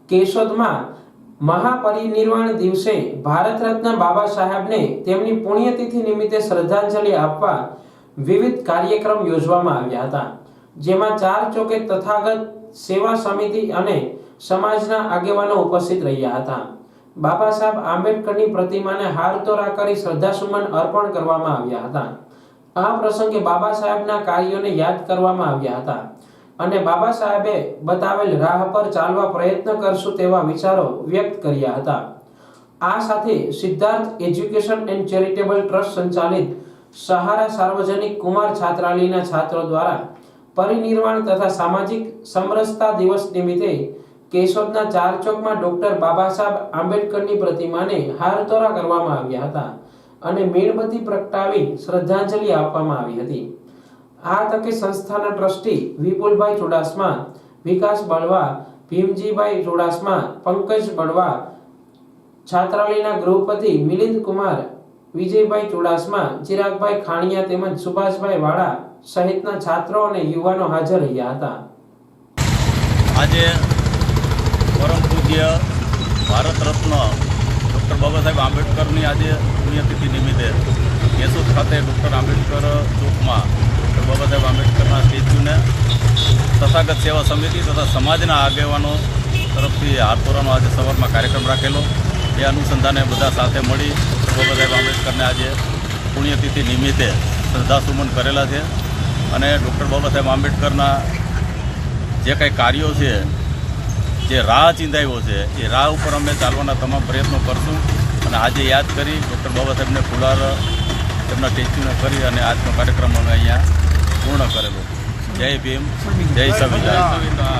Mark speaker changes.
Speaker 1: કેશોદમાં મહાપરિનિર્વાણ દિવસે ભારત રત્ન બાબા સાહેબને તેમની પુણ્યતિથિ નિમિત્તે શ્રદ્ધાંજલિ આપવા વિવિધ કાર્યક્રમ યોજવામાં આવ્યા હતા, જેમાં 4 ચોકે તથાગત સેવા સમિતિ અને સમાજના આગેવાનો ઉપસ્થિત રહ્યા હતા। બાબા સાહેબ આંબેડકરની પ્રતિમાને હારતોરા કરી શ્રદ્ધાસુમન અર્પણ કરવામાં આવ્યા હતા। આ પ્રસંગે બાબા સાહેબના કાર્યોને યાદ કરવામાં આવ્યા હતા અને બાબા સાહેબે બતાવેલ રાહ પર ચાલવા પ્રયત્ન કરશું તેવા વિચારો વ્યક્ત કર્યા હતા। આ સાથે Siddharth education and charitable trust સંચાલિત સહારા સાર્વજનિક કુમાર છાત્રાલયના છાત્રો દ્વારા પરિનિર્વાણ તથા સામાજિક સમરસતા દિવસ નિમિત્તે કેશોદના 4 ચોકમાં ડોક્ટર બાબા સાહેબ આંબેડકરની પ્રતિમાને હારતોરા કરવામાં આવ્યા હતા અને મીણબત્તી પ્રગટાવી શ્રદ્ધાંજલિ આપવામાં આવી હતી। આ તકે સંસ્થાના ટ્રસ્ટી વિપુલભાઈ ચુડાસમા, વિકાસ બળવા, ભીમજીભાઈ ચુડાસમા, પંકજ બળવા, છાત્રાલયના ગૃહપતિ મિલિંદ કુમાર, વિજયભાઈ ચુડાસમા, ચિરાગભાઈ ખાણિયા તેમજ સુભાષભાઈ વાળા સહિતના છાત્રો અને યુવાનો હાજર રહ્યા હતા।
Speaker 2: આજે પરમ પૂજ્ય ભારત રત્ન ડૉક્ટર બાબા સાહેબ આંબેડકરની આજે પુણ્યતિથિ નિમિત્તે કેશોદ ખાતે ડૉક્ટર આંબેડકર ચોકમાં ડૉક્ટર બાબા સાહેબ આંબેડકરના સ્ટેચ્યુને તથાગત સેવા સમિતિ તથા સમાજના આગેવાનો તરફથી હારતોરાનો આજે સવારમાં કાર્યક્રમ રાખેલો। એ અનુસંધાને બધા સાથે મળી ડૉક્ટર બાબા સાહેબ આંબેડકરને આજે પુણ્યતિથિ નિમિત્તે શ્રદ્ધાસુમન કરેલા છે અને ડૉક્ટર બાબા સાહેબ આંબેડકરના જે કાંઈ કાર્યો છે, જે રાહ ચિંધાવ્યો છે, એ રાહ ઉપર અમે ચાલવાના તમામ પ્રયત્નો કરશું અને આજે યાદ કરી ડૉક્ટર બાબા સાહેબને ફુલાર તેમના સ્ટેચ્યુને કરી અને આજનો કાર્યક્રમ અમે અહીંયા પૂર્ણ કરેલો। જય ભીમ, જય સંવિધાન।